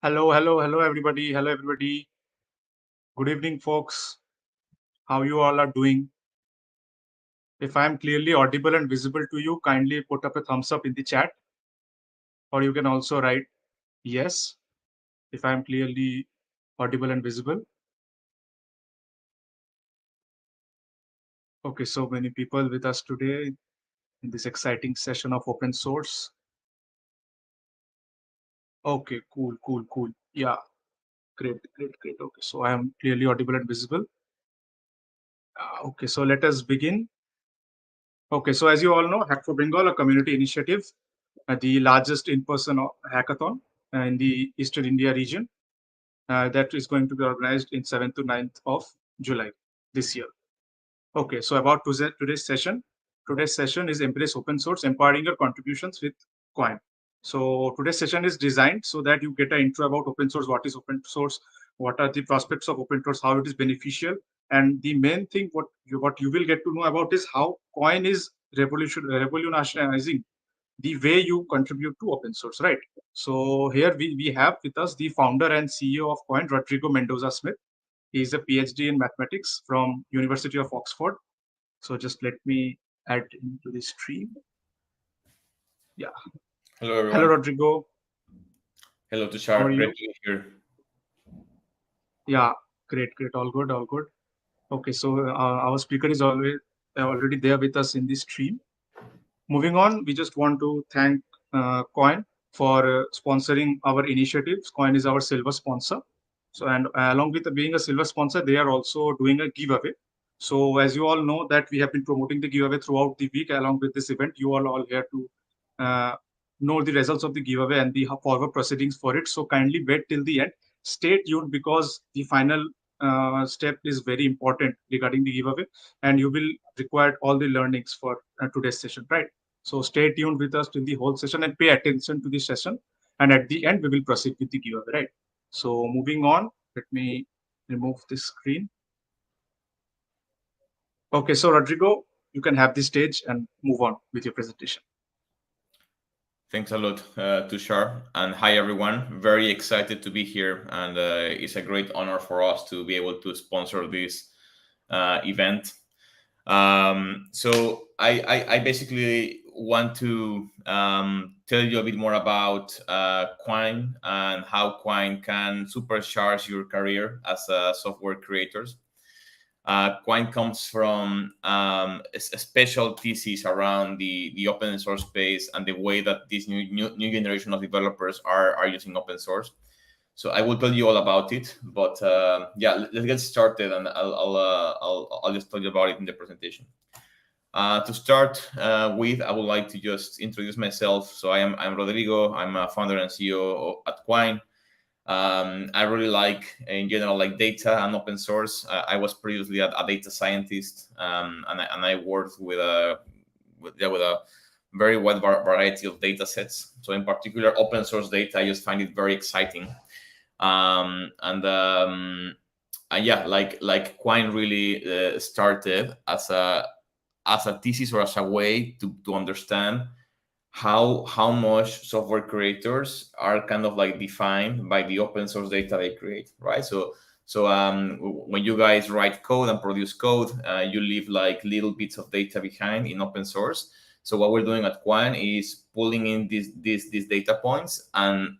Hello, everybody. Hello, everybody. Good evening, folks. How you all are doing? If I am clearly audible and visible to you, kindly put up a thumbs up in the chat, or you can also write yes if I am clearly audible and visible. Okay, so many people with us today in this exciting session of open source. Okay, cool. Yeah, great. Okay, so I am clearly audible and visible. Okay, so let us begin. Okay, so as you all know, Hack4Bengal, a community initiative, the largest in-person hackathon in the Eastern India region that is going to be organized in 7th to 9th of July this year. Okay, so about today's session. Today's session is Embrace Open Source, Empowering Your Contributions with Quine. So today's session is designed so that you get an intro about open source, what is open source, what are the prospects of open source, how it is beneficial, and the main thing what you will get to know about is how Quine is revolutionizing the way you contribute to open source, right? So here we have with us the founder and CEO of Quine, Rodrigo Mendoza Smith. He is a PhD in mathematics from University of Oxford. So just let me add into the stream. Yeah. Hello, Hello, everyone. Rodrigo. Hello, How are Tushar. Great you? to be here. Yeah, great. All good. Okay, so our speaker is already there with us in this stream. Moving on, we just want to thank Coin for sponsoring our initiatives. Coin is our silver sponsor. So, and along with being a silver sponsor, they are also doing a giveaway. So, as you all know, that we have been promoting the giveaway throughout the week along with this event. You all here to uh, know the results of the giveaway and the forward proceedings for it. So, kindly wait till the end. Stay tuned because the final step is very important regarding the giveaway, and you will require all the learnings for today's session, right? So stay tuned with us in the whole session and pay attention to the session. And at the end, we will proceed with the giveaway, right? So moving on, let me remove this screen. Okay, so Rodrigo, you can have the stage and move on with your presentation. Thanks a lot, Tushar. And hi, everyone. Very excited to be here. And it's a great honor for us to be able to sponsor this event. So I basically want to tell you a bit more about Quine and how Quine can supercharge your career as a software creators. Quine comes from a special thesis around the open source space and the way that this new generation of developers are using open source. So I will tell you all about it, but yeah, let's get started, and I'll just tell you about it in the presentation. To start with, I would like to just introduce myself. So I'm Rodrigo. I'm a founder and CEO at Quine. I really like, in general, like data and open source. I was previously a data scientist, and I worked with a very wide variety of data sets. So in particular, open source data, I just find it very exciting. And yeah, like Quine really started as a thesis or as a way to understand how much software creators are kind of like defined by the open source data they create, right? So when you guys write code and produce code, you leave like little bits of data behind in open source. So what we're doing at Quine is pulling in these data points and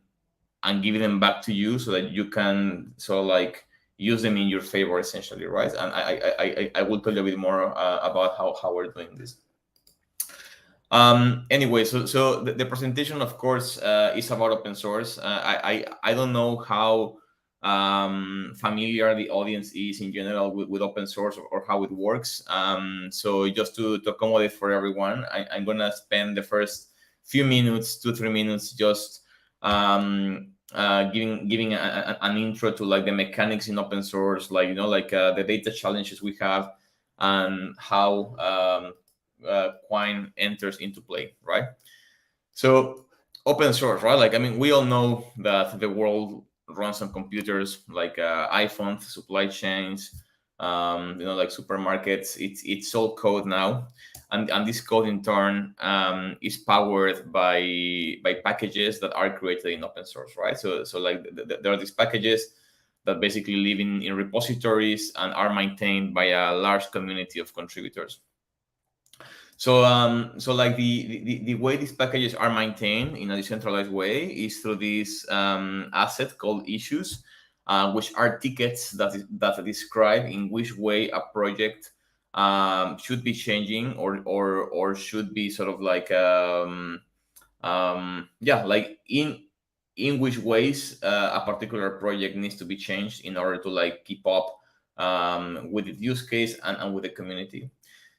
giving them back to you so that you can sort of like use them in your favor, essentially, right? And I will tell you a bit more about how we're doing this. Anyway, so the presentation, of course, is about open source. I don't know how familiar the audience is in general with open source, or how it works. So just to accommodate for everyone, I'm gonna spend the first few minutes, 2-3 minutes, just giving an intro to like the mechanics in open source, like the data challenges we have, and how Quine enters into play, right? So open source, right? Like, I mean, we all know that the world runs on computers, like iPhones, supply chains, like supermarkets. It's all code now, and this code in turn is powered by packages that are created in open source, right? So like there are these packages that basically live in repositories and are maintained by a large community of contributors. So like the way these packages are maintained in a decentralized way is through this asset called issues, which are tickets that describe in which way a project should be changing or should be sort of like like in which ways a particular project needs to be changed in order to like keep up with the use case and with the community.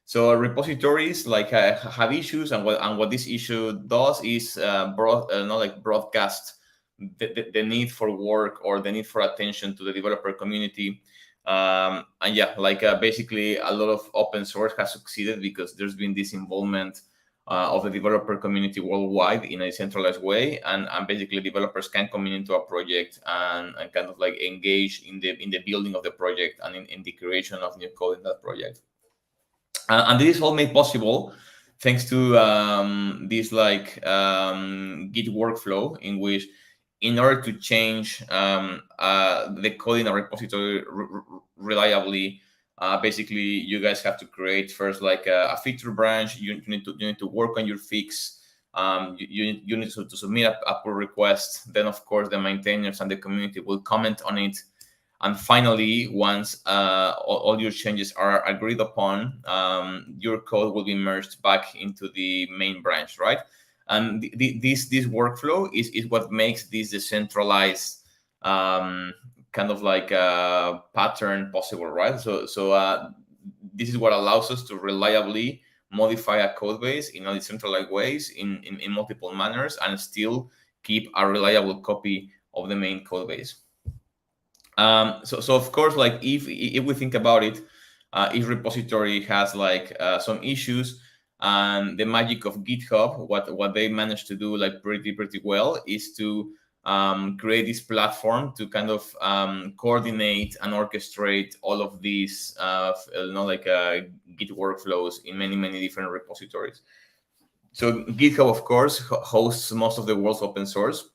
So repositories like have issues, and what this issue does is not like broadcast the need for work or the need for attention to the developer community. And yeah, like basically a lot of open source has succeeded because there's been this involvement of the developer community worldwide in a decentralized way, and basically developers can come into a project and kind of like engage in the building of the project and in the creation of new code in that project. And this is all made possible thanks to this like Git workflow in which, in order to change the code in a repository reliably, basically you guys have to create first like a feature branch. You need to work on your fix. You need to submit a pull request. Then of course the maintainers and the community will comment on it. And finally, once all your changes are agreed upon, your code will be merged back into the main branch, right? And this workflow is what makes this decentralized kind of like a pattern possible, right? So this is what allows us to reliably modify a code base in a decentralized ways in multiple manners and still keep a reliable copy of the main code base. So of course, like if we think about it, if repository has like some issues, and the magic of GitHub, what they managed to do like pretty well is to create this platform to kind of coordinate and orchestrate all of these Git workflows in many different repositories. So GitHub, of course, hosts most of the world's open source,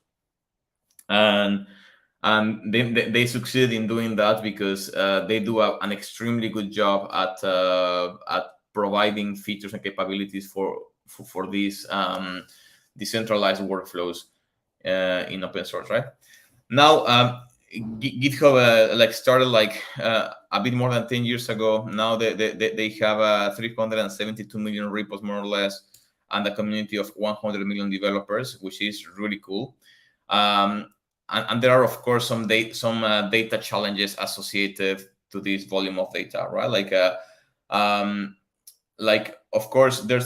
and they succeed in doing that because they do an extremely good job at providing features and capabilities for these decentralized workflows in open source. Right now, GitHub like started like a bit more than 10 years ago. Now they have 372 million repos more or less, and a community of 100 million developers, which is really cool. And there are of course some data challenges associated to this volume of data, right? Like of course there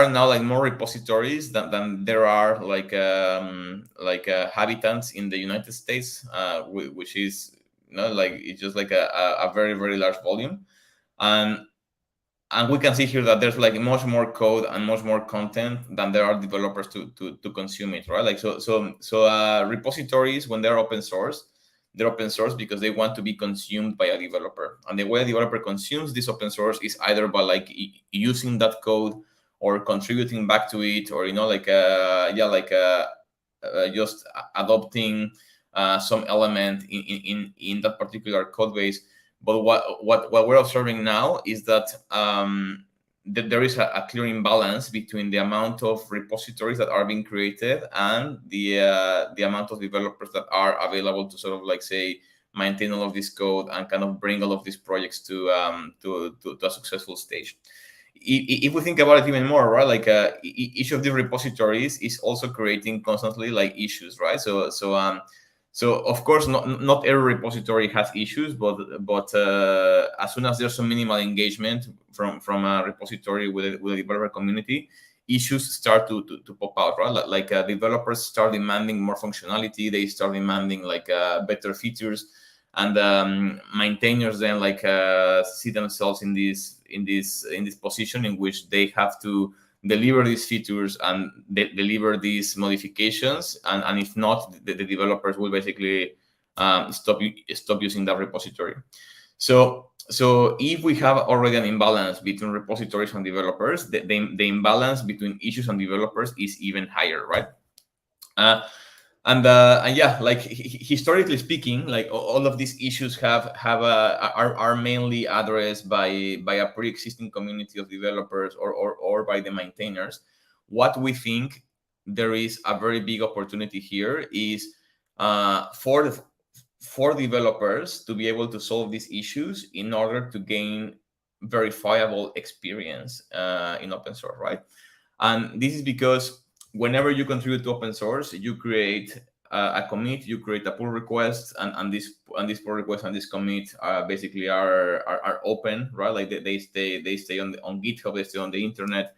are now like more repositories than there are like habitants in the United States, which is like it's just like a very large volume. And we can see here that there's like much more code and much more content than there are developers to consume it, right? Like so repositories, when they're open source because they want to be consumed by a developer. And the way a developer consumes this open source is either by like using that code or contributing back to it, or just adopting some element in that particular code base. But what we're observing now is that there is a clear imbalance between the amount of repositories that are being created and the amount of developers that are available to sort of like say maintain all of this code and kind of bring all of these projects to a successful stage. If we think about it even more, right, like each of the repositories is also creating constantly like issues, right? So of course, not every repository has issues, but as soon as there's some minimal engagement from a repository with a developer community, issues start to pop out, right? Like developers start demanding more functionality, they start demanding like better features, and maintainers then like see themselves in this position in which they have to deliver these features and deliver these modifications, and if not, the developers will basically stop using that repository. So if we have already an imbalance between repositories and developers, the imbalance between issues and developers is even higher, right? Uh, and yeah, like historically speaking, like all of these issues are mainly addressed by a pre-existing community of developers or by the maintainers. What we think there is a very big opportunity here is for developers to be able to solve these issues in order to gain verifiable experience in open source, right? And this is because whenever you contribute to open source, you create a commit, you create a pull request, and this pull request and this commit basically are open, right? Like they stay on GitHub, they stay on the internet.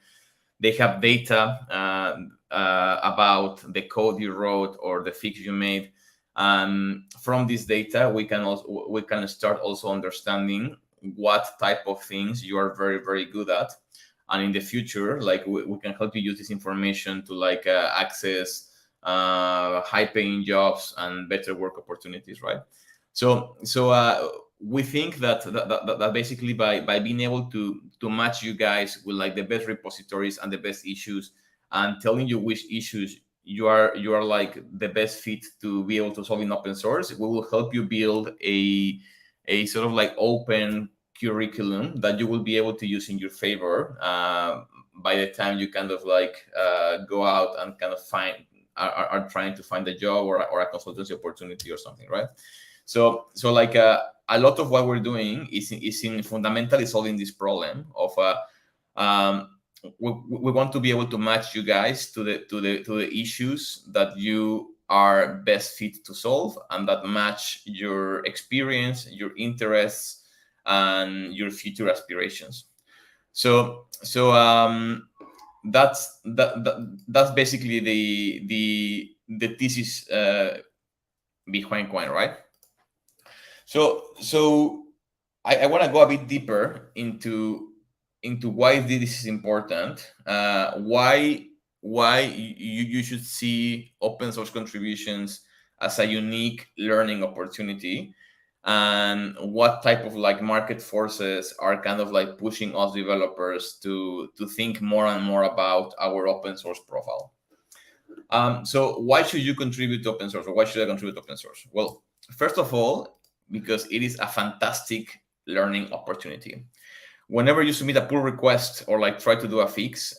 They have data about the code you wrote or the fix you made. From this data, we can start also understanding what type of things you are very very good at, and in the future, like we can help you use this information to like access high paying jobs and better work opportunities, right? So we think that basically by being able to match you guys with like the best repositories and the best issues, and telling you which issues you are like the best fit to be able to solve in open source, we will help you build a sort of like open curriculum that you will be able to use in your favor by the time you kind of like go out and kind of are trying to find a job or a consultancy opportunity or something, right? So like a lot of what we're doing is in fundamentally solving this problem of um, we want to be able to match you guys to the issues that you are best fit to solve, and that match your experience, your interests, and your future aspirations. So that's basically the thesis behind Quine, right? So I want to go a bit deeper into why this is important, why you should see open source contributions as a unique learning opportunity, and what type of like market forces are kind of like pushing us developers to think more and more about our open source profile. So why should you contribute to open source, or why should I contribute to open source? Well, first of all, because it is a fantastic learning opportunity. Whenever you submit a pull request or like try to do a fix,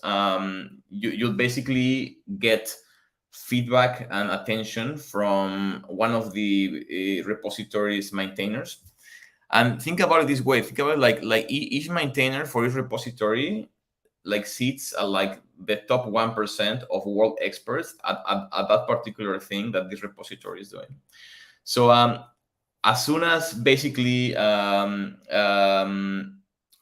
you'll basically get feedback and attention from one of the repository's maintainers. And think about it this way: think about it like each maintainer for each repository like sits at like the top 1% of world experts at that particular thing that this repository is doing. So as soon as basically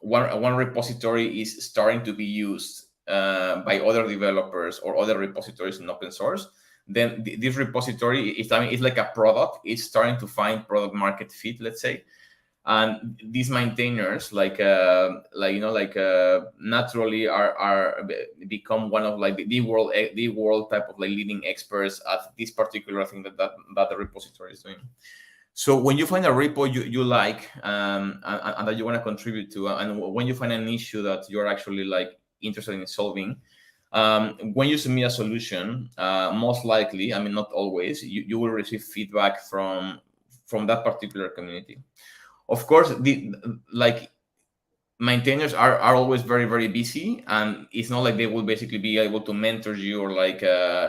one repository is starting to be used by other developers or other repositories in open source, then this repository is, I mean, it's like a product. It's starting to find product market fit, let's say. And these maintainers naturally are become one of like the world type of like leading experts at this particular thing that the repository is doing. So when you find a repo you like, and that you want to contribute to, and when you find an issue that you're actually like interested in solving, when you submit a solution, most likely, I mean not always, you will receive feedback from that particular community. Of course, the like maintainers are always very very busy, and it's not like they will basically be able to mentor you or like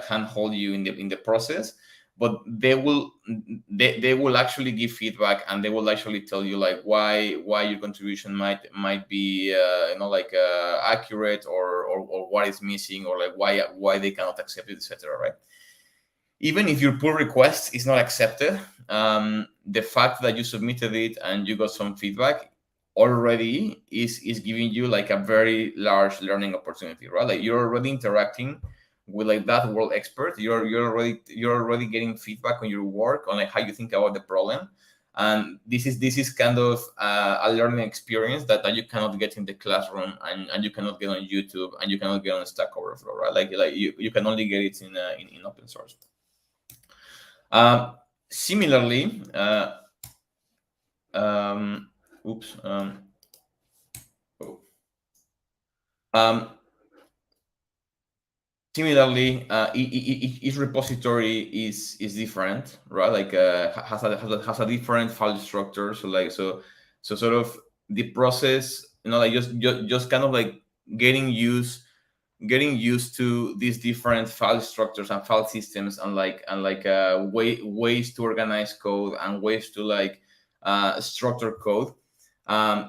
handhold you in the process, but they will actually give feedback, and they will actually tell you like why your contribution might be accurate, or what is missing, or like why they cannot accept it, etc., right? Even if your pull request is not accepted, the fact that you submitted it and you got some feedback already is giving you like a very large learning opportunity, right? Like you're already interacting with like that world expert. You're already getting feedback on your work, on like how you think about the problem. And this is kind of a learning experience that you cannot get in the classroom, and you cannot get on YouTube, and you cannot get on Stack Overflow, right? Like you can only get it in open source. Similarly, Oops. Oh. Um, Similarly, each repository is different, right? Like has a different file structure. So sort of the process, like just kind of like getting used getting used to these different file structures and file systems, and ways to organize code and ways to structure code,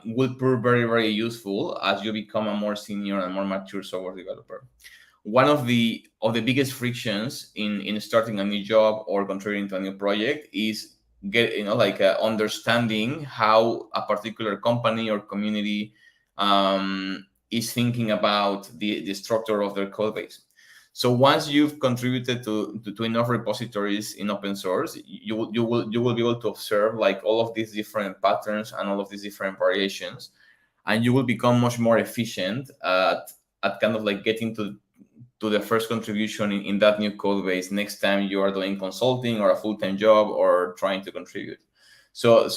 will prove very very useful as you become a more senior and more mature software developer. One of the biggest frictions in starting a new job or contributing to a new project is understanding how a particular company or community is thinking about the structure of their code base. So once you've contributed to enough repositories in open source, you will be able to observe like all of these different patterns and all of these different variations, and you will become much more efficient at kind of like getting to the first contribution in that new code base next time you are doing consulting or a full-time job or trying to contribute. So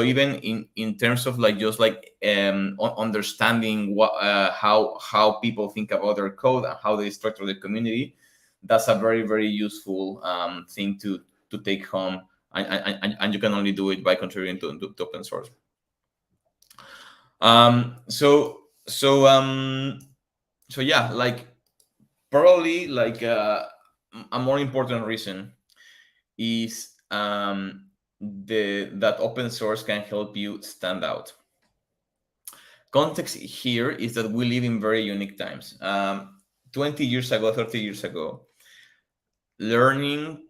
even in terms of like just like understanding what how people think about their code and how they structure the community, that's a very very useful thing to take home, and you can only do it by contributing to open source. um so so um so yeah, like probably like a more important reason is the that open source can help you stand out. Context here is that we live in very unique times. 20 years ago, 30 years ago, learning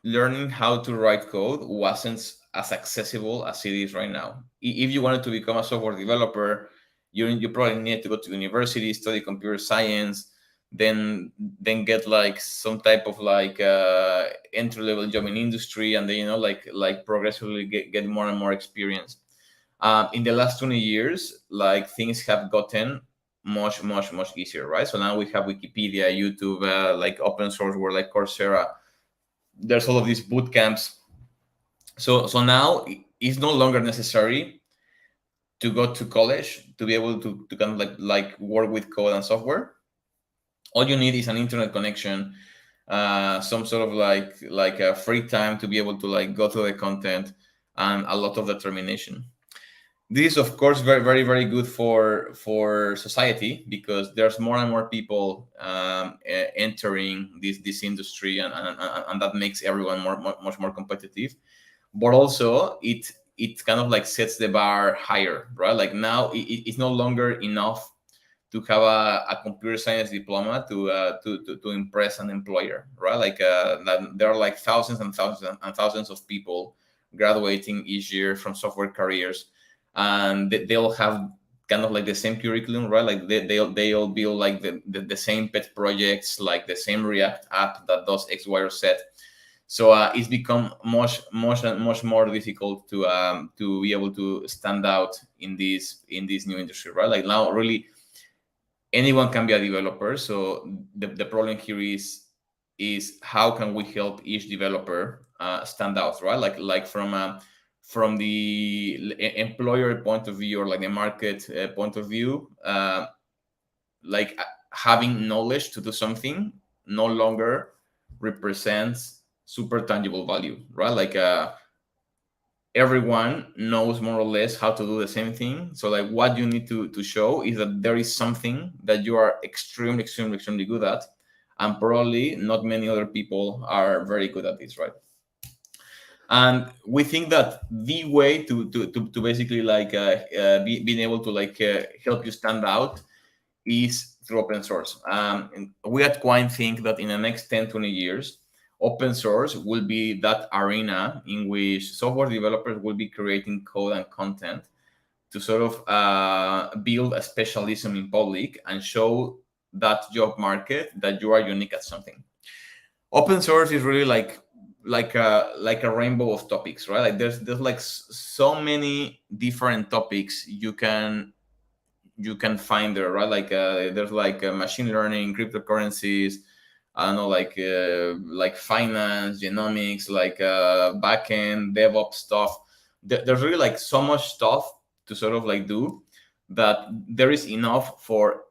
learning how to write code wasn't as accessible as it is right now. If you wanted to become a software developer, you probably needed to go to university, study computer science, then get like some type of like entry level job in industry, and then like progressively get more and more experience. In the last 20 years, like things have gotten much easier, right? So now we have Wikipedia, YouTube, like open source where like Coursera. There's all of these boot camps. So now it's no longer necessary to go to college to be able to kind of like work with code and software. All you need is an internet connection, some sort of like a free time to be able to like go through the content, and a lot of determination. This is of course very very very good for society, because there's more and more people entering this industry, and that makes everyone much more competitive. But also it kind of like sets the bar higher, right? Like now it's no longer enough to have a computer science diploma to impress an employer, right? Like there are like thousands and thousands and thousands of people graduating each year from software careers, and they'll have kind of like the same curriculum, right? Like they'll build like the same pet projects, like the same React app that does X, Y, or Z. So it's become much more difficult to be able to stand out in this new industry, right? Like now, really, anyone can be a developer. So the problem here is how can we help each developer stand out, right? Like from the employer point of view, or like the market point of view, having knowledge to do something no longer represents super tangible value, right? Like everyone knows more or less how to do the same thing. So like what you need to show is that there is something that you are extremely good at, and probably not many other people are very good at this, right? And we think that the way to basically like being able to like help you stand out is through open source. And we at Quine think that in the next 10-20 years, open source will be that arena in which software developers will be creating code and content to sort of build a specialism in public and show that job market that you are unique at something. Open source is really like a rainbow of topics, right? Like there's like so many different topics you can find there, right? Like there's like machine learning, cryptocurrencies, I don't know, like finance, genomics, like backend, DevOps stuff. there's really like so much stuff to sort of like do that there is enough for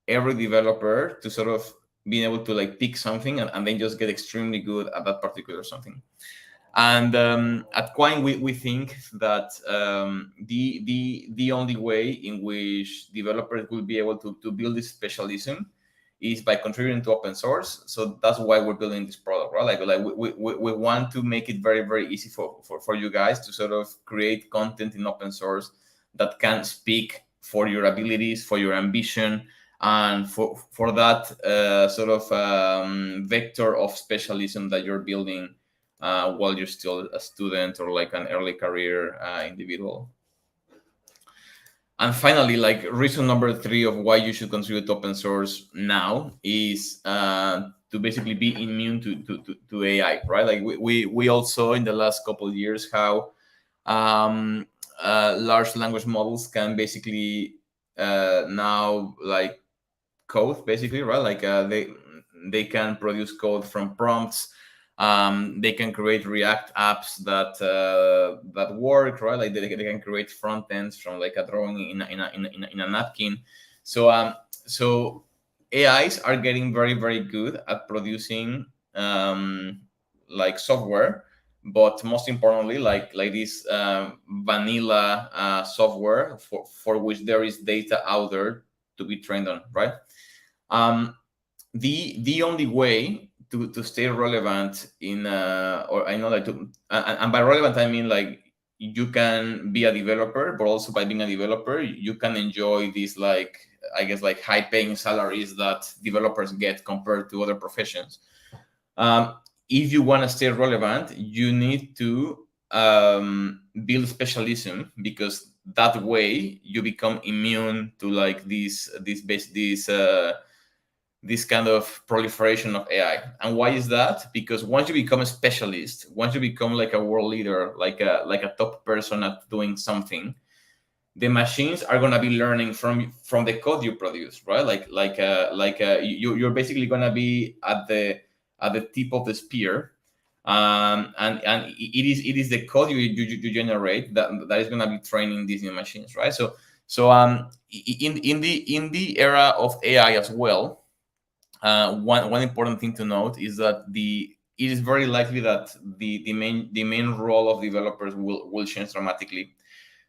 every developer to sort of being able to like pick something and then just get extremely good at that particular something. And at Quine, we think that the only way in which developers will be able to build this specialism is by contributing to open source. So that's why we're building this product, right? Like we want to make it very, very easy for you guys to sort of create content in open source that can speak for your abilities, for your ambition, and for that sort of vector of specialism that you're building while you're still a student or like an early career individual. And finally, like reason number 3 of why you should contribute to open source now is to basically be immune to AI, right? Like we also in the last couple of years how large language models can basically now like code basically, right? Like they can produce code from prompts. They can create React apps that work, right? Like they can create front ends from like a drawing in a napkin. So AIs are getting very, very good at producing like software, but most importantly, like this vanilla software for which there is data out there to be trained on, right? Um, the only way to stay relevant in or I know like to and by relevant I mean like you can be a developer, but also by being a developer you can enjoy these like I guess like high paying salaries that developers get compared to other professions. um, if you want to stay relevant, you need to build specialism, because that way you become immune to like this kind of proliferation of AI. And why is that? Because once you become a specialist, once you become like a world leader, like a top person at doing something, the machines are gonna be learning from the code you produce, right? You're basically gonna be at the tip of the spear, and it is the code you generate that is gonna be training these new machines, right? So in the era of AI as well, one important thing to note is that it is very likely that the main role of developers will change dramatically.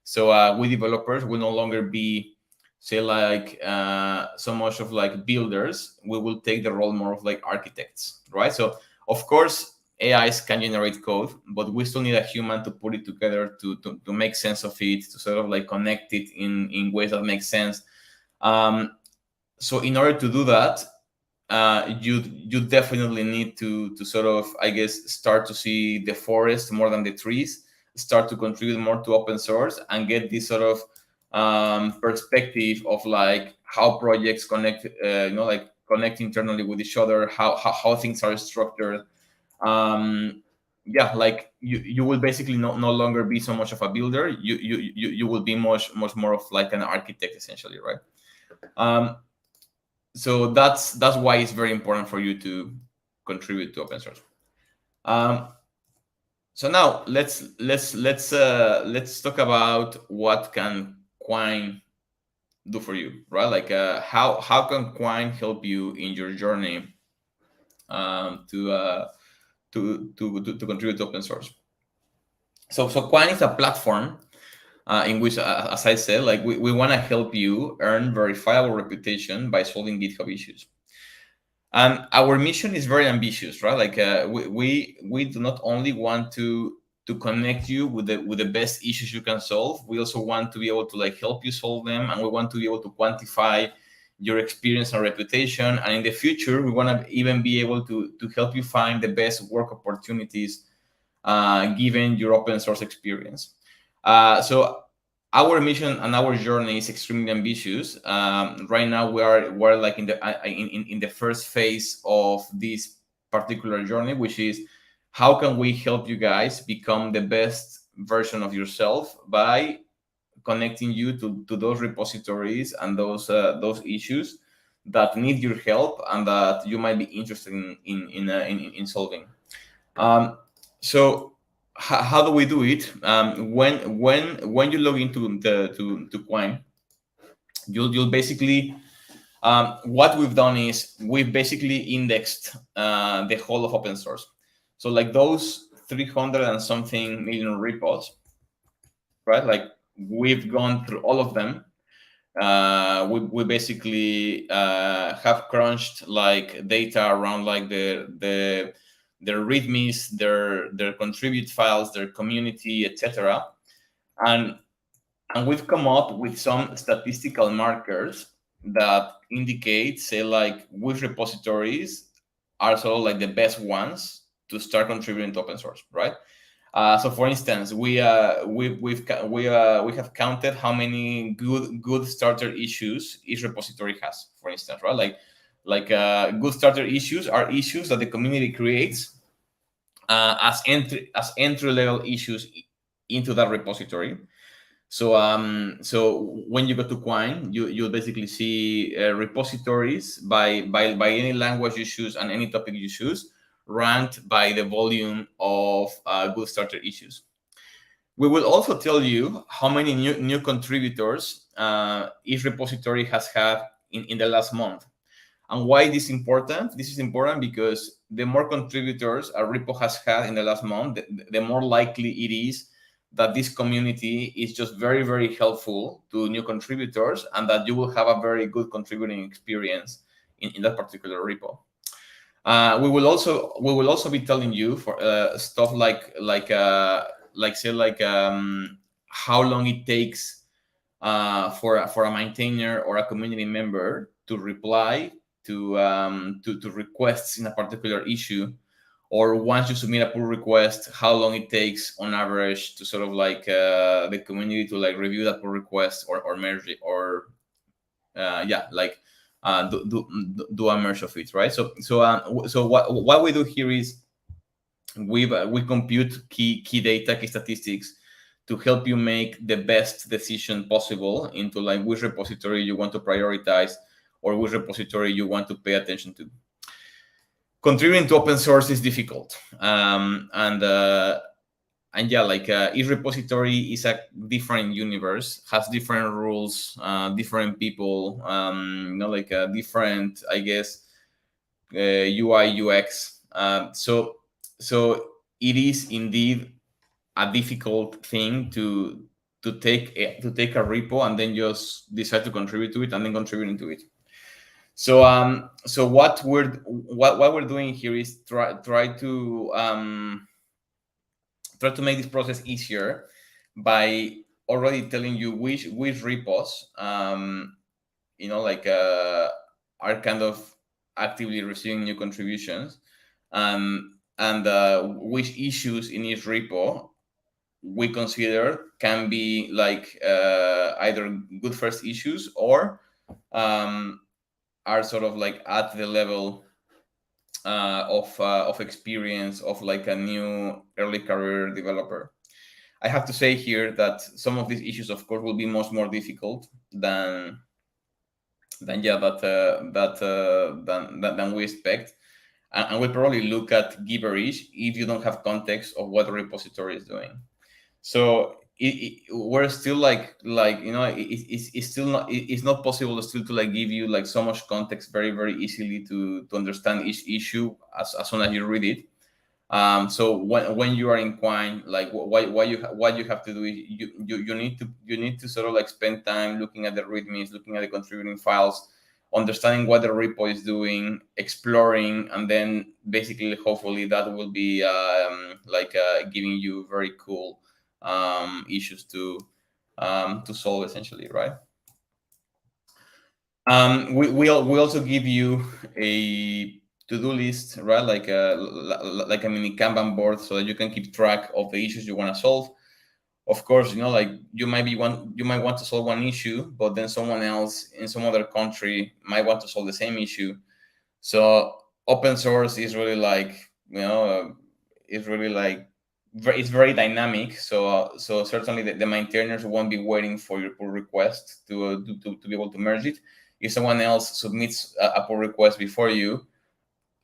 So we developers will no longer be say like so much of like builders. We will take the role more of like architects, right? So of course AIs can generate code, but we still need a human to put it together to make sense of it, to sort of like connect it in ways that make sense. So in order to do that, you definitely need to sort of I guess start to see the forest more than the trees, start to contribute more to open source, and get this sort of perspective of like how projects connect, like connect internally with each other, how things are structured. Yeah, like you will basically no longer be so much of a builder. You will be much more of like an architect essentially, right? um, so that's why it's very important for you to contribute to open source. Um, so now let's talk about what can Quine do for you, right? Like how can Quine help you in your journey to contribute to open source? So Quine is a platform in which, as I said, like we want to help you earn verifiable reputation by solving GitHub issues. And our mission is very ambitious, right? Like we do not only want to connect you with the best issues you can solve. We also want to be able to like help you solve them, and we want to be able to quantify your experience and reputation. And in the future, we want to even be able to help you find the best work opportunities given your open source experience. So our mission and our journey is extremely ambitious. Right now, we're like in the first phase of this particular journey, which is how can we help you guys become the best version of yourself by connecting you to those repositories and those issues that need your help and that you might be interested in solving. Um, so how do we do it? When you log into to Quine, you'll basically, what we've done is we've basically indexed the whole of open source. So like those 300 and something million repos, right? Like we've gone through all of them. We basically have crunched like data around like their readmes, their contribute files, their community, etc. And we've come up with some statistical markers that indicate, say, like which repositories are sort of like the best ones to start contributing to open source, right? So, for instance, we have counted how many good starter issues each repository has. For instance, right? Good starter issues are issues that the community creates as entry level issues into that repository. So when you go to Quine, you'll basically see repositories by any language you choose and any topic you choose, ranked by the volume of good starter issues. We will also tell you how many new contributors each repository has had in the last month. And why this is important? This is important because the more contributors a repo has had in the last month, the more likely it is that this community is just very, very helpful to new contributors, and that you will have a very good contributing experience in that particular repo. We will also be telling you for stuff like how long it takes for a maintainer or a community member to reply to requests in a particular issue, or once you submit a pull request, how long it takes on average to sort of like the community to like review that pull request or merge it, or yeah, like do a merge of it, right? So what we do here is we compute key data, key statistics, to help you make the best decision possible into like which repository you want to prioritize or which repository you want to pay attention to. Contributing to open source is difficult, and yeah, like each repository is a different universe, has different rules, different people, like a different, I guess, UI UX. So it is indeed a difficult thing to take a repo and then just decide to contribute to it and then contribute into it. So what we're doing here is try to make this process easier by already telling you which repos are kind of actively receiving new contributions, and which issues in each repo we consider can be like either good first issues or are sort of like at the level of experience of like a new early career developer. I have to say here that some of these issues, of course, will be much more difficult than yeah than we expect, and we probably look at gibberish if you don't have context of what the repository is doing. So we're still it's still not, it's not possible still to like give you like so much context very, very easily to understand each issue as soon as you read it. So when you are in Quine, like what you have to do is you need to sort of like spend time looking at the readmes, looking at the contributing files, understanding what the repo is doing, exploring, and then basically hopefully that will be giving you very cool issues to solve essentially, right? We also give you a to-do list, right? Like a mini Kanban board, so that you can keep track of the issues you want to solve. Of course, like you might want to solve one issue, but then someone else in some other country might want to solve the same issue. So open source is really like, it's really like it's very dynamic. So certainly the maintainers won't be waiting for your pull request to be able to merge it. If someone else submits a pull request before you,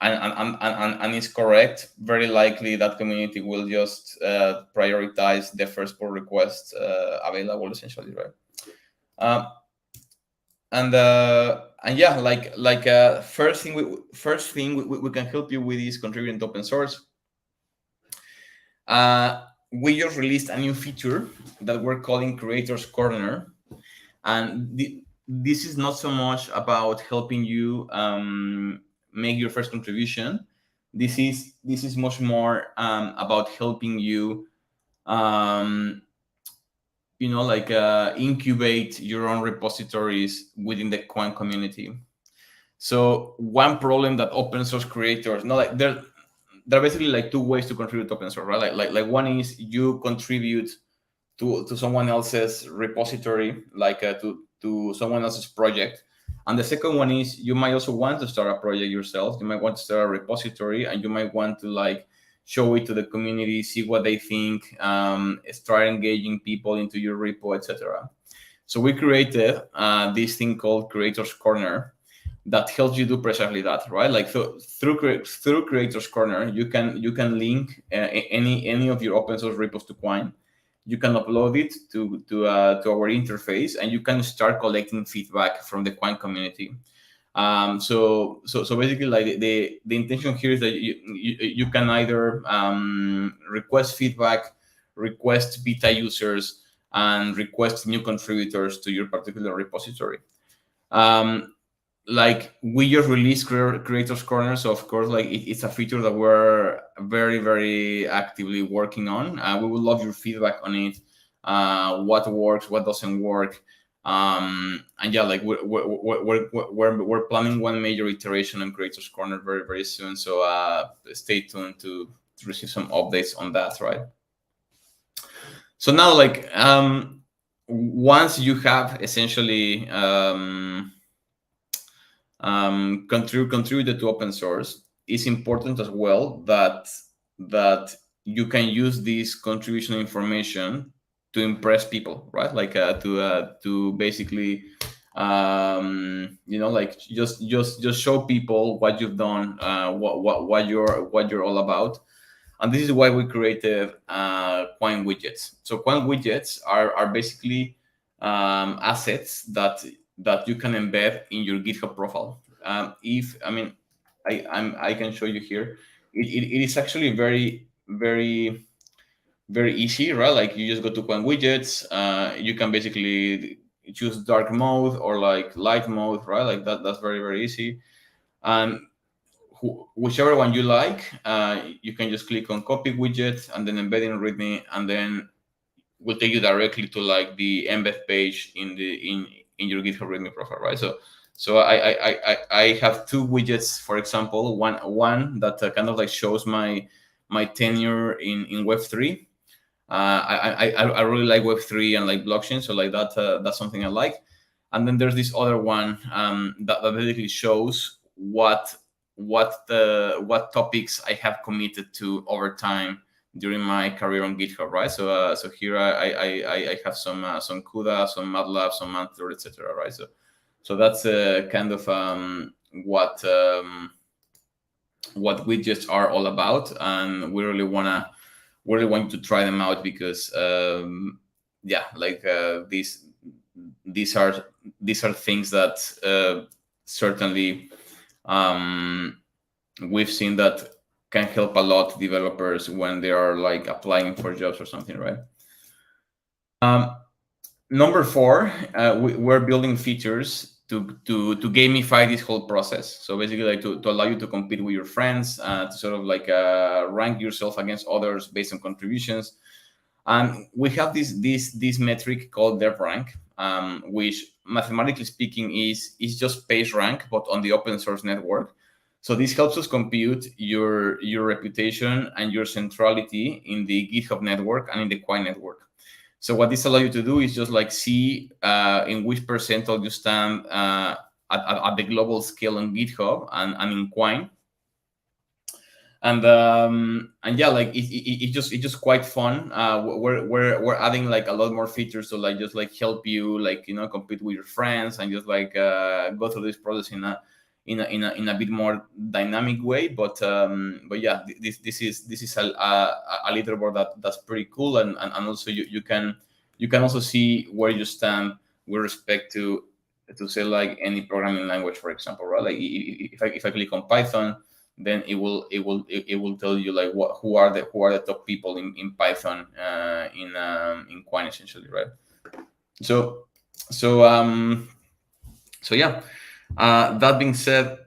and it's correct, very likely that community will just prioritize the first pull request available, essentially, right? Um, and yeah, first thing we can help you with is contributing to open source. We just released a new feature that we're calling Creators Corner, and this is not so much about helping you make your first contribution. This is much more about helping you, um, incubate your own repositories within the Quine community. So one problem that open source creators, no, like there are basically like two ways to contribute to open source, right? Like one is you contribute to someone else's repository, to someone else's project. And the second one is you might also want to start a project yourself. You might want to start a repository, and you might want to like show it to the community, see what they think, start engaging people into your repo, etc. So we created this thing called Creators Corner that helps you do precisely that, right? Like through Creators Corner, you can link any of your open source repos to Quine. You can upload it to our interface, and you can start collecting feedback from the Quine community. So basically, like the intention here is that you can either request feedback, request beta users, and request new contributors to your particular repository. Um, like we just released Creators Corner, so of course, like it's a feature that we're very, very actively working on. We would love your feedback on it. What works, what doesn't work, and yeah, like we're planning one major iteration on Creators Corner very, very soon. So stay tuned to receive some updates on that, right? So now, like once you have essentially contributed to open source, it's important as well that you can use this contribution information to impress people, right? Like to basically like just show people what you've done, what you're all about. And this is why we created Quine widgets. So Quine widgets are basically assets that you can embed in your GitHub profile. If I mean, I can show you here. It is actually very, very, very easy, right? Like you just go to Quine widgets. You can basically choose dark mode or like light mode, right? Like that. That's very, very easy. And whichever one you like, you can just click on copy widget and then embed in README, and then will take you directly to like the embed page in your GitHub README profile, right? So I have two widgets, for example, one that kind of like shows my tenure in Web3. I really like Web3 and like blockchain, so like that's something I like. And then there's this other one that basically shows what topics I have committed to over time during my career on GitHub, right? So here I have some CUDA, some MATLAB, some Mantle, etc. Right? So that's kind of what widgets are all about, and we really want to try them out because yeah, like these are things that certainly we've seen that can help a lot developers when they are like applying for jobs or something, right? Number 4, we're building features to gamify this whole process. So basically, like to allow you to compete with your friends, to sort of like rank yourself against others based on contributions. And we have this metric called DevRank, which mathematically speaking is just PageRank, but on the open source network. So this helps us compute your reputation and your centrality in the GitHub network and in the Quine network. So what this allows you to do is just like see in which percentile you stand at the global scale on GitHub and in Quine. And yeah, like it's just quite fun. We're adding like a lot more features to like just like help you like compete with your friends and just like go through this process in a bit more dynamic way. But yeah, this is a leaderboard that's pretty cool, and also you can also see where you stand with respect to say like any programming language, for example, right? Like if I click on Python, then it will tell you like who are the top people in Python in Quine, essentially, right? So so um so yeah. That being said,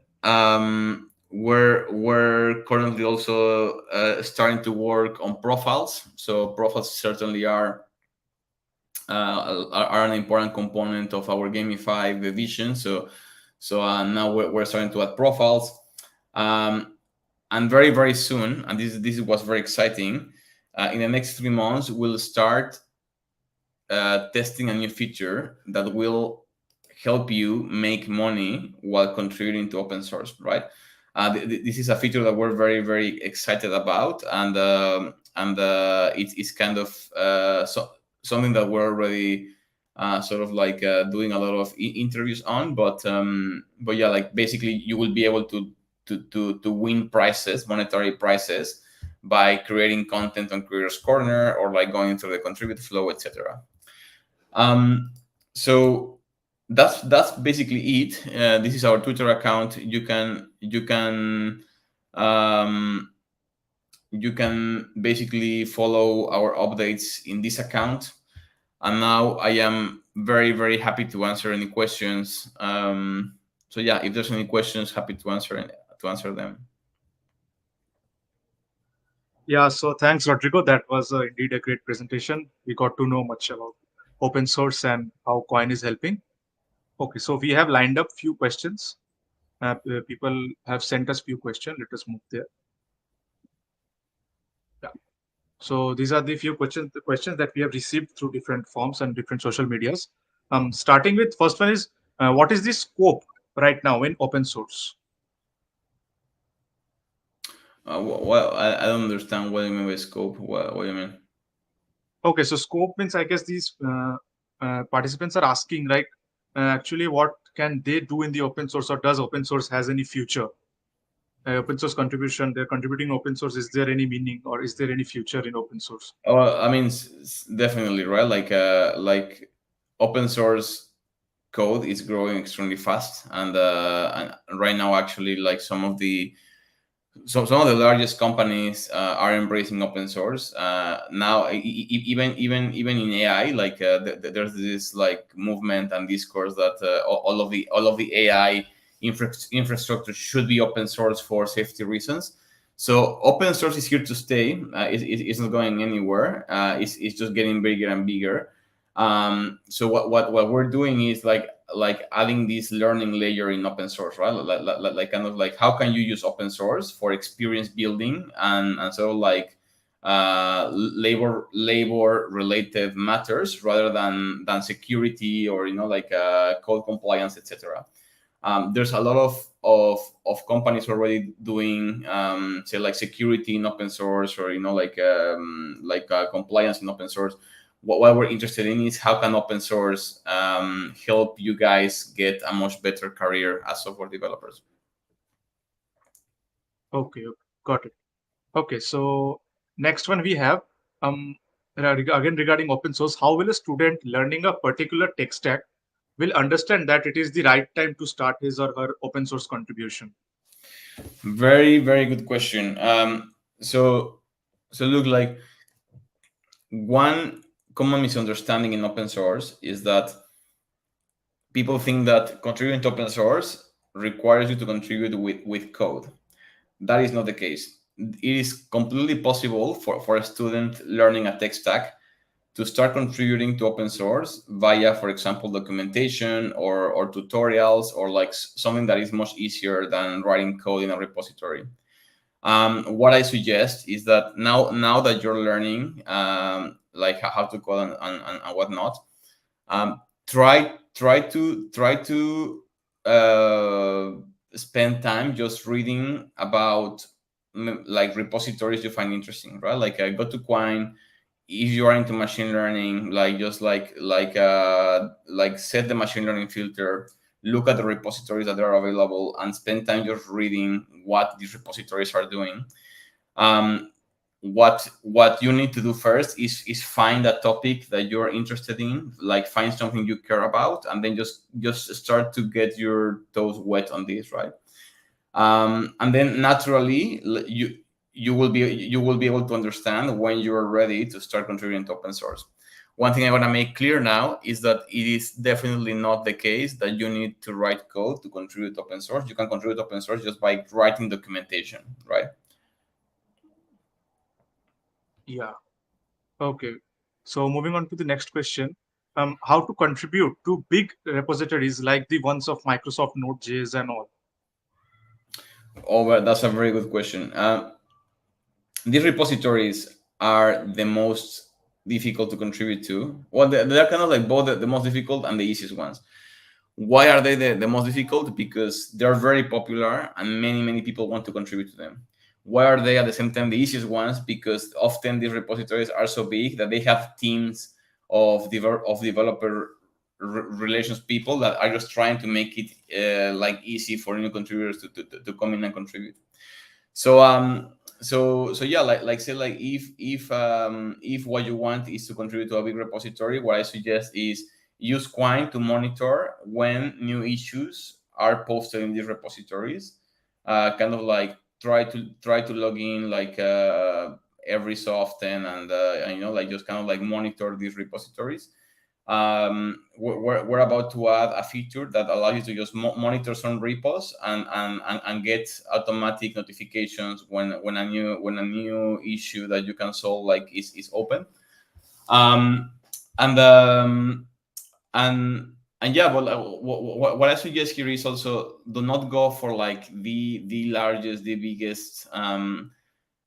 we're currently also starting to work on profiles. So profiles certainly are an important component of our gamify vision. So now we're starting to add profiles, and very very soon, and this was very exciting. In the next 3 months, we'll start testing a new feature that will help you make money while contributing to open source, right? This is a feature that we're very very excited about, and it's kind of something that we're already sort of like doing a lot of interviews on. But yeah, like basically you will be able to win prizes, monetary prizes, by creating content on Creators Corner or like going through the contribute flow, etc. Um, so that's basically it. This is our Twitter account. Um, you can basically follow our updates in this account. And now I am very very happy to answer any questions. So yeah, if there's any questions, happy to answer them. Yeah, so thanks, Rodrigo. That was indeed a great presentation. We got to know much about open source and how Quine is helping. Okay, so we have lined up few questions. People have sent us few questions. Let us move there. Yeah. So these are the few questions, the questions that we have received through different forms and different social medias. Starting with first one is, what is the scope right now in open source? Well, I don't understand what you mean by scope. What do you mean? Okay, so scope means I guess these participants are asking like actually what can they do in the open source, or does open source has any future? Open source contribution, they're contributing open source. Is there any meaning or is there any future in open source? Oh, I mean, definitely, right? Like open source code is growing extremely fast, and right now, actually, like some of the largest companies are embracing open source now. Even in AI, like there's this like movement and discourse that all of the AI infrastructure should be open source for safety reasons. So open source is here to stay. It's not going anywhere. It's just getting bigger and bigger. So what we're doing is like adding this learning layer in open source, right? Like kind of like how can you use open source for experience building and so like labor related matters rather than security or like code compliance, etc. There's a lot of companies already doing say like security in open source, or like compliance in open source. What we're interested in is how can open source help you guys get a much better career as software developers. Okay, okay, got it. Okay, so next one we have again regarding open source. How will a student learning a particular tech stack will understand that it is the right time to start his or her open source contribution? Very very good question. So look, like one common misunderstanding in open source is that people think that contributing to open source requires you to contribute with code. That is not the case. It is completely possible for a student learning a tech stack to start contributing to open source via, for example, documentation or tutorials, or like something that is much easier than writing code in a repository. What I suggest is that now that you're learning like how to code and whatnot, try to uh, spend time just reading about like repositories you find interesting, right? Like go to Quine. If you are into machine learning, like just like set the machine learning filter, look at the repositories that are available, and spend time just reading what these repositories are doing. um, what you need to do first is find a topic that you're interested in, like find something you care about, and then just start to get your toes wet on this, right? And then naturally you will be able to understand when you're ready to start contributing to open source. One thing I want to make clear now is that it is definitely not the case that you need to write code to contribute to open source. You can contribute to open source just by writing documentation, right? Yeah. Okay. So moving on to the next question. How to contribute to big repositories like the ones of Microsoft Node.js and all? Oh, well, that's a very good question. These repositories are the most difficult to contribute to. Well, they're kind of like both the most difficult and the easiest ones. Why are they the most difficult? Because they're very popular and many people want to contribute to them. Why are they at the same time the easiest ones? Because often these repositories are so big that they have teams of developer relations people that are just trying to make it like easy for new contributors to come in and contribute. So so yeah, like say, like if what you want is to contribute to a big repository, what I suggest is use Quine to monitor when new issues are posted in these repositories. Kind of like try to log in like every so often, and like just kind of like monitor these repositories. We're about to add a feature that allows you to just monitor some repos and get automatic notifications when a new issue that you can solve like is open. um and um and and yeah, well, what I suggest here is also do not go for like the largest, the biggest.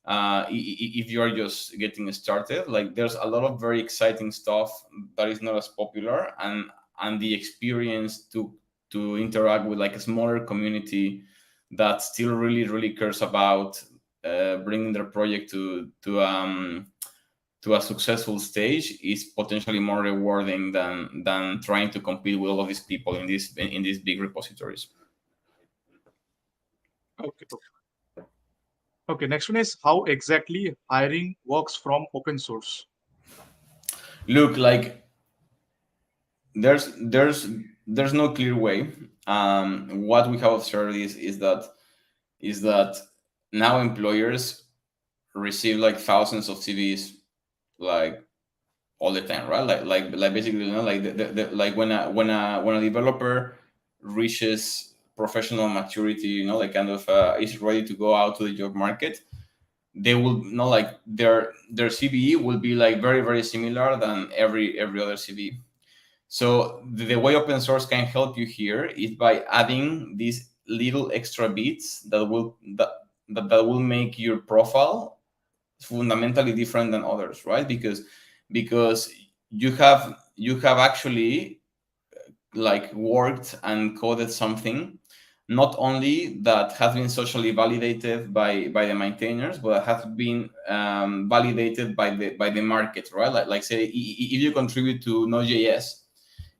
If you are just getting started, like there's a lot of very exciting stuff that is not as popular, and the experience to interact with like a smaller community that still really cares about bringing their project to a successful stage is potentially more rewarding than trying to compete with all of these people in these big repositories. Okay. Okay. Next one is how exactly hiring works from open source. Look, like there's no clear way. What we have observed is that now employers receive like thousands of CVs like all the time, right? Like basically, like like when a developer reaches professional maturity, like kind of is ready to go out to the job market, they will not like their CVE will be like very similar than every other CV. So the way open source can help you here is by adding these little extra bits that will make your profile fundamentally different than others, right? Because you have actually like worked and coded something not only that has been socially validated by the maintainers, but has been validated by the market, right? Like say if you contribute to Node.js,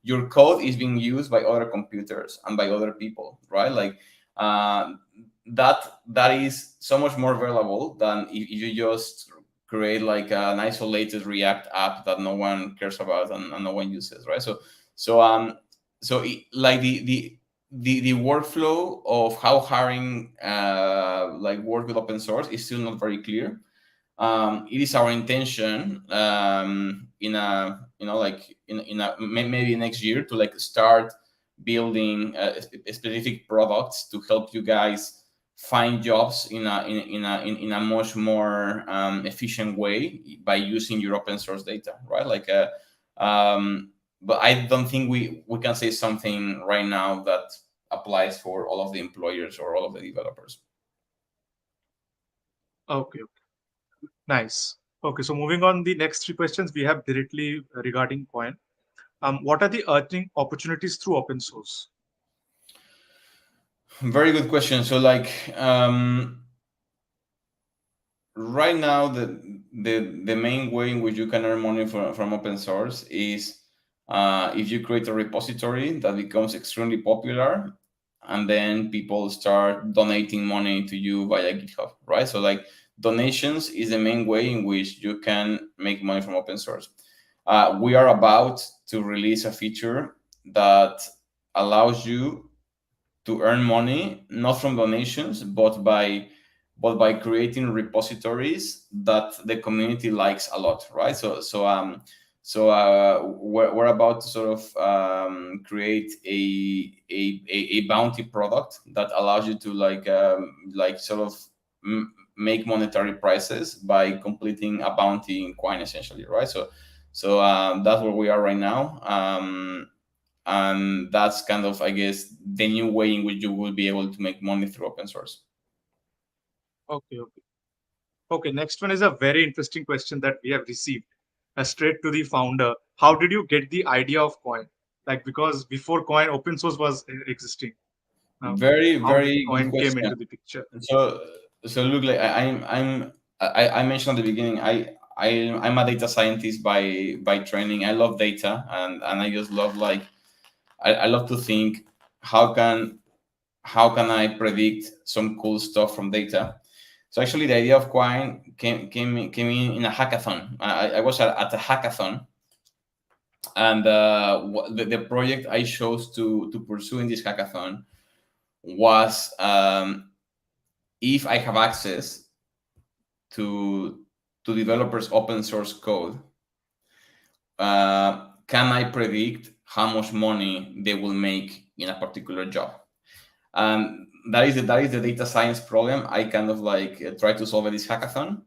your code is being used by other computers and by other people, right? Like uh, that is so much more valuable than if you just create like an isolated React app that no one cares about and no one uses, right? So like the workflow of how hiring like work with open source is still not very clear. It is our intention in a like in a maybe next year to like start building specific products to help you guys find jobs in a much more efficient way by using your open source data, right? Like but I don't think we can say something right now that applies for all of the employers or all of the developers. Okay. Nice. Okay. So moving on, the next three questions we have directly regarding Coin. What are the earning opportunities through open source? Very good question. So like right now the main way in which you can earn money from open source is If you create a repository that becomes extremely popular, and then people start donating money to you via GitHub, right? So like donations is the main way in which you can make money from open source. We are about to release a feature that allows you to earn money not from donations but by creating repositories that the community likes a lot, right? We're about to sort of create a bounty product that allows you to like sort of make monetary prizes by completing a bounty in Quine, essentially, right? That's where we are right now. And that's kind of, I guess, the new way in which you will be able to make money through open source. Okay, okay. Okay, next one is a very interesting question that we have received. Straight to the founder. How did you get the idea of Coin? Like, because before Coin, open source was existing. Very, How did very good Coin came question. into the picture? So look, like I mentioned at the beginning, I'm a data scientist by training. I love data, and I just love like I love to think how can how can I predict some cool stuff from data. So actually, the idea of Quine came in a hackathon. I was at a hackathon, and the project I chose to pursue in this hackathon was, if I have access to developers' open source code, can I predict how much money they will make in a particular job? And that is the data science problem I kind of like try to solve at this hackathon.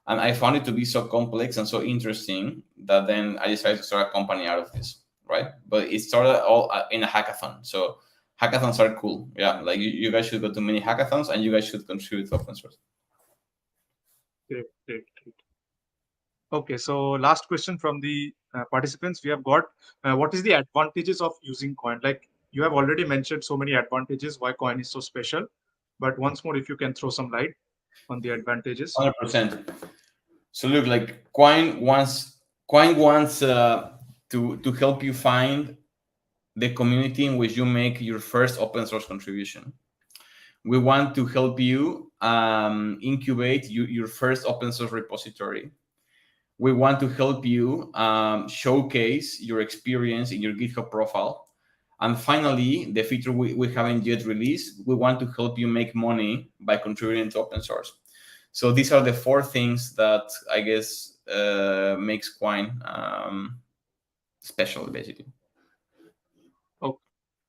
And I found it to be so complex and so interesting that then I decided to start a company out of this, right? But it started all in a hackathon. So hackathons are cool. Yeah, like you guys should go to many hackathons, and you guys should contribute to open source. Great, great, great. Okay, so last question from the participants we have got. What is the advantages of using Coin? Like you have already mentioned so many advantages why Coin is so special. But once more, if you can throw some light on the advantages. 100%. So look, like Quine wants to help you find the community in which you make your first open source contribution. We want to help you incubate your first open source repository. We want to help you showcase your experience in your GitHub profile. And finally, the feature we haven't yet released, we want to help you make money by contributing to open source. So these are the four things that I guess makes Quine special, basically. Okay,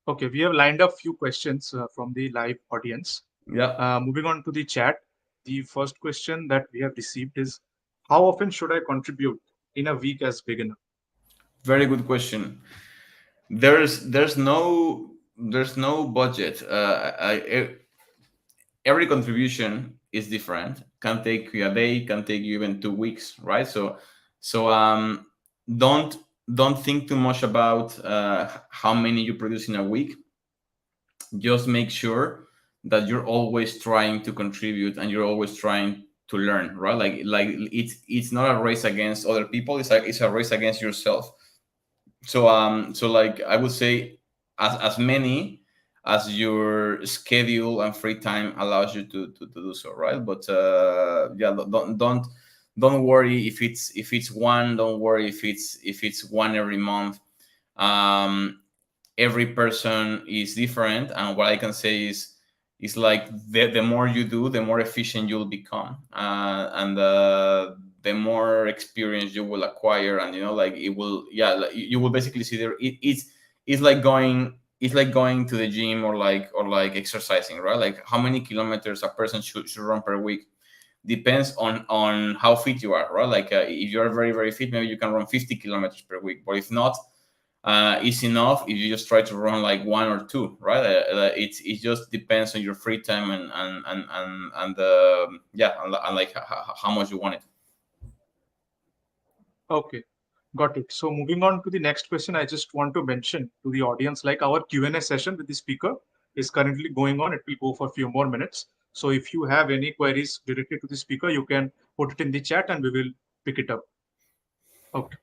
okay, we have lined up few questions from the live audience. Yeah, Moving on to the chat, the first question that we have received is, how often should I contribute in a week as beginner? very good question. There's no budget. Every contribution is different. Can take you a day, can take you even 2 weeks, right? So don't don't think too much about how many you produce in a week. Just make sure that you're always trying to contribute and you're always trying to learn, right? Like it's not a race against other people. It's a race against yourself. So like I would say, as many as your schedule and free time allows you to do so, right? But yeah, don't worry if it's one. Don't worry if it's one every month. um every person is different, and what I can say is like the more you do, the more efficient you'll become, and the more experience you will acquire, and like it will, yeah, like you will basically see there it's like going to the gym, or like exercising, right? Like how many kilometers a person should run per week depends on how fit you are, right? Like if you're very very fit, maybe you can run 50 kilometers per week, but if not, it's enough if you just try to run like one or two, right? It just depends on your free time and yeah, and like how much you want it. Okay, got it. So moving on to the next question, I just want to mention to the audience, like our Q&A session with the speaker is currently going on. It will go for a few more minutes. So if you have any queries related to the speaker, you can put it in the chat and we will pick it up. Okay,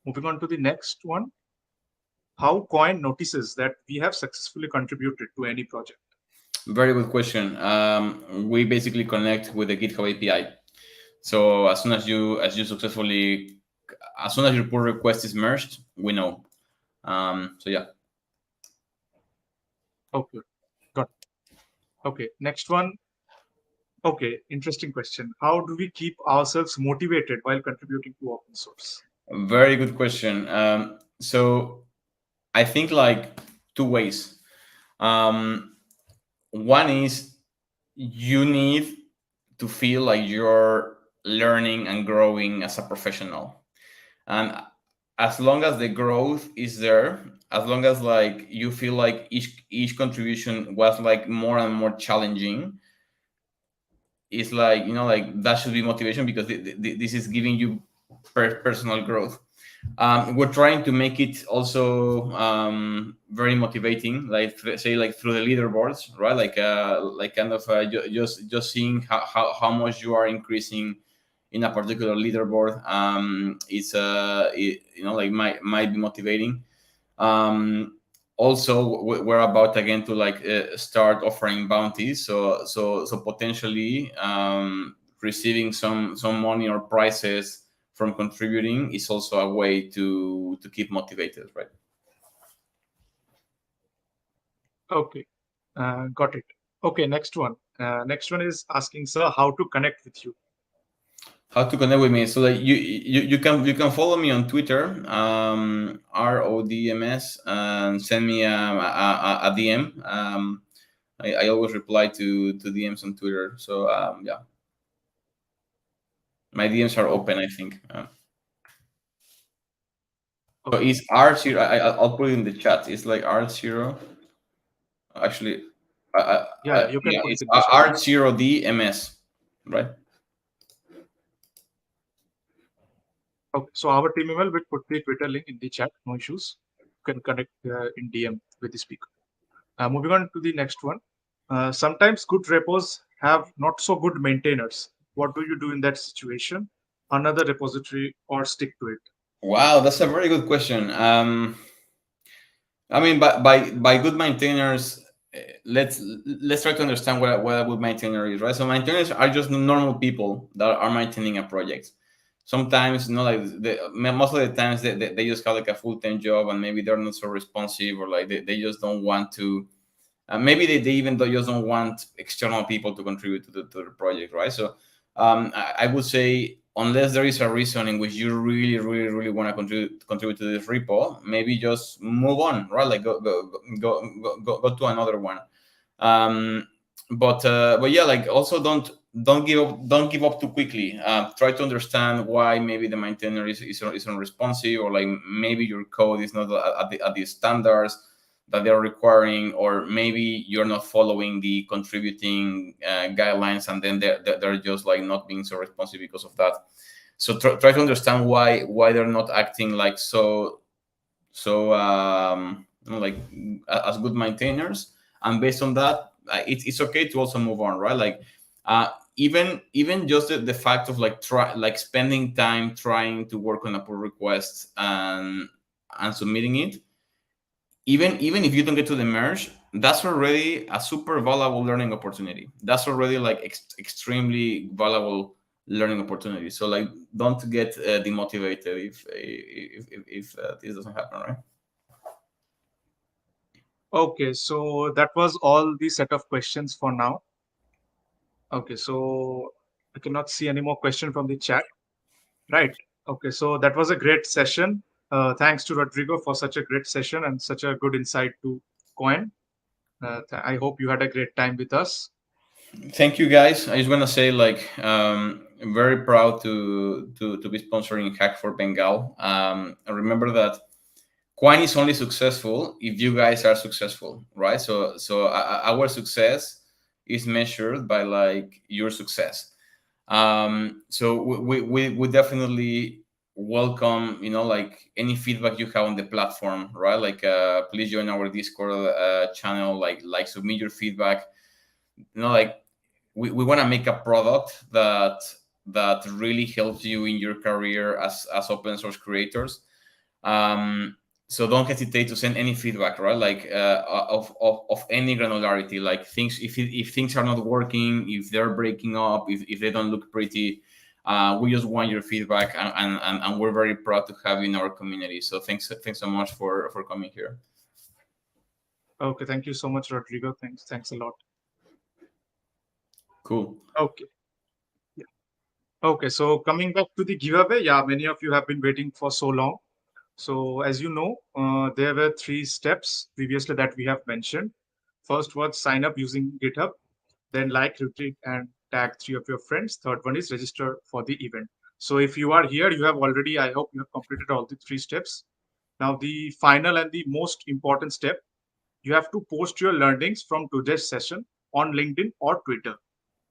moving on to the next one. how Coin notices that we have successfully contributed to any project. Very good question. We basically connect with the GitHub API. So as soon as your pull request is merged, we know. So yeah. Okay, got it. Okay, next one. Okay, interesting question. How do we keep ourselves motivated while contributing to open source? Very good question. So I think like two ways. Um, One is you need to feel like you're learning and growing as a professional, and as long as the growth is there, as long as like you feel like each contribution was like more and more challenging, it's like like that should be motivation because this is giving you personal growth. We're trying to make it also very motivating, like say like through the leaderboards, right? Like kind of just seeing how much you are increasing in a particular leaderboard. Like might be motivating. um Also, we're about again to like start offering bounties, so potentially receiving some money or prizes from contributing is also a way to keep motivated, right? Okay, got it. Okay, next one. Next one is asking, sir, how to connect with you. How to connect with me? So like you can follow me on Twitter, RODMS, and send me a DM. I always reply to DMs on Twitter. So yeah, my DMs are Okay, open, I think. So okay. it's R0. I'll put it in the chat. It's like R0. Actually, Yeah, yeah, you can yeah, put it it's in the chat. R0DMS, right? Okay, so our team email will put the Twitter link in the chat. No issues. You can connect in DM with the speaker. Moving on to the next one. Sometimes good repos have not so good maintainers. What do you do in that situation? Another repository or stick to it? Wow, that's a very good question. I mean, by good maintainers, let's try to understand what a good maintainer is, right? So maintainers are just normal people that are maintaining a project. Sometimes, most of the times they just have like a full-time job, and maybe they're not so responsive, or like they just don't want to. Maybe they even just don't want external people to contribute to the project, right? So I would say unless there is a reason in which you really, really, really want to contribute to this repo, maybe just move on, right? Like go to another one. Um, but yeah, like also don't give up too quickly. Try to understand why maybe the maintainer is unresponsive, or like maybe your code is not at the standards that they're requiring, or maybe you're not following the contributing guidelines, and then they're just like not being so responsive because of that. So try to understand why they're not acting like like as good maintainers, and based on that, it's okay to also move on, right? Like even just the fact of like spending time trying to work on a pull request and submitting it, even if you don't get to the merge, that's already a super valuable learning opportunity. That's already like extremely valuable learning opportunity. So like don't get demotivated if this doesn't happen, right? Okay, so that was all the set of questions for now. Okay, so I cannot see any more question from the chat. Right. Okay, so that was a great session. Thanks to Rodrigo for such a great session and such a good insight to Coin. I hope you had a great time with us. Thank you, guys. I just want to say, like, I'm very proud to be sponsoring Hack4Bengal. And remember that Quine is only successful if you guys are successful, right? So our success is measured by like your success. So we definitely welcome, like any feedback you have on the platform, right? Like please join our Discord channel, like submit your feedback. Like we want to make a product that really helps you in your career as open source creators. um So don't hesitate to send any feedback, right? Like of any granularity, like things, if things are not working, if they're breaking up, if they don't look pretty, we just want your feedback, and we're very proud to have you in our community. So thanks so much for coming here. Okay, thank you so much, Rodrigo. Thanks a lot. Cool. Okay. Yeah. Okay, so coming back to the giveaway, yeah, many of you have been waiting for so long. So as you know, there were three steps previously that we have mentioned. First was sign up using GitHub, then like, retweet, and tag three of your friends. Third one is register for the event. So if you are here, you have already, I hope you have completed all the three steps. Now the final and the most important step, you have to post your learnings from today's session on LinkedIn or Twitter,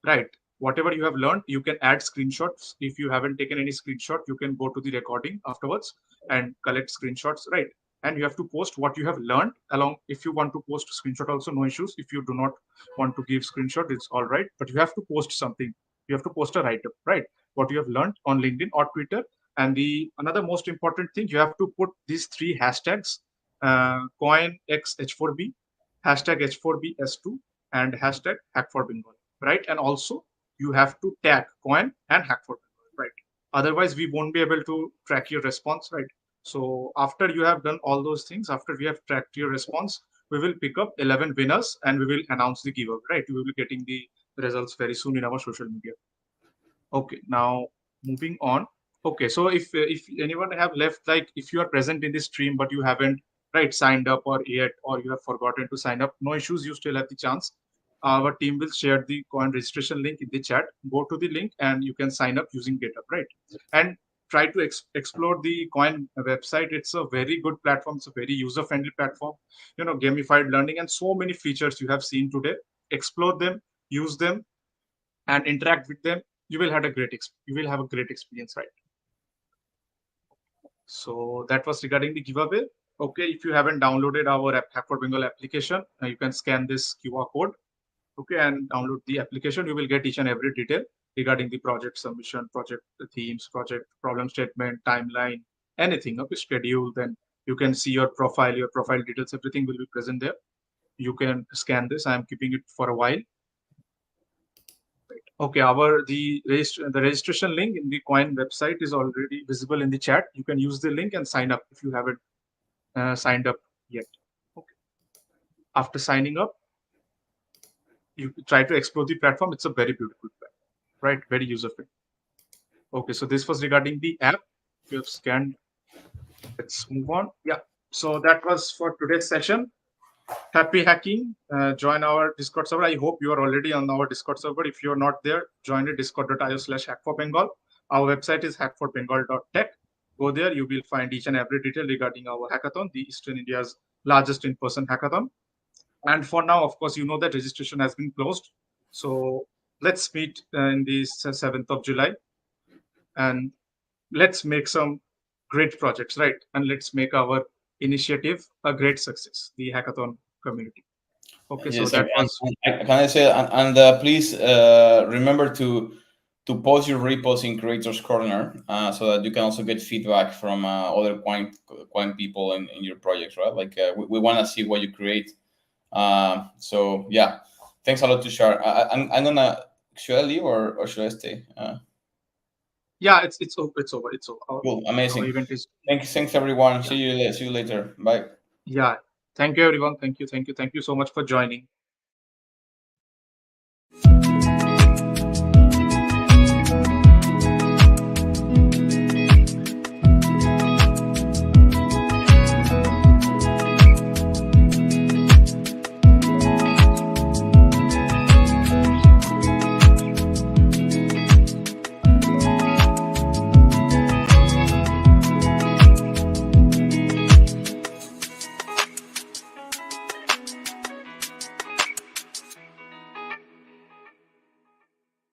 right? Whatever you have learned, you can add screenshots. If you haven't taken any screenshot, you can go to the recording afterwards and collect screenshots, right? And you have to post what you have learned along. If you want to post screenshot also, no issues. If you do not want to give screenshot, it's all right, but you have to post something. You have to post a write-up, right? What you have learned on LinkedIn or Twitter. And the another most important thing, you have to put these three hashtags: coin x h4b, hashtag h4bs2, and hashtag hack4bengal, right? And also you have to tag coin and hack4bengal, right? Otherwise we won't be able to track your response, right? So after you have done all those things, after we have tracked your response, we will pick up 11 winners and we will announce the giveaway, right? We will be getting the results very soon in our social media. Okay, now moving on. Okay, so if anyone have left, like if you are present in the stream but you haven't, right, signed up or yet, or you have forgotten to sign up, no issues. You still have the chance. Our team will share the coin registration link in the chat. Go to the link and you can sign up using GitHub, right? And try to explore the coin website. It's a very good platform. It's a very user friendly platform. You know, gamified learning and so many features you have seen today. Explore them, use them, and interact with them. You will have a you will have a great experience, right? So that was regarding the giveaway. Okay, if you haven't downloaded our Hack4Bengal application, you can scan this QR code, okay, and download the application. You will get each and every detail regarding the project submission, project themes, project problem statement, timeline, anything, okay, schedule. Then you can see your profile details, everything will be present there. You can scan this. I am keeping it for a while. Okay, the registration link in the Coin website is already visible in the chat. You can use the link and sign up if you haven't signed up yet. Okay. After signing up, you try to explore the platform. It's a very beautiful platform, right? Very user friendly. Okay, so this was regarding the app. If you have scanned, let's move on. Yeah. So that was for today's session. Happy hacking. Join our Discord server. I hope you are already on our Discord server. If you're not there, join it, discord.io/hack4bengal. Our website is hack4bengal.tech. Go there, you will find each and every detail regarding our hackathon, the Eastern India's largest in-person hackathon. And for now, of course, you know that registration has been closed. So let's meet in the 7th of July and let's make some great projects, right? And let's make our initiative a great success, the hackathon community. Okay, so Yes, that was, can I say, and please remember to post your repos in Creators Corner, so that you can also get feedback from other Quine people in your projects, right? Like we want to see what you create. So yeah, thanks a lot to share. I'm gonna, should I leave or should I stay? yeah, it's over. Cool, Our amazing. event is, Thanks everyone. yeah, See you later. Bye. yeah. Thank you, everyone. Thank you so much for joining.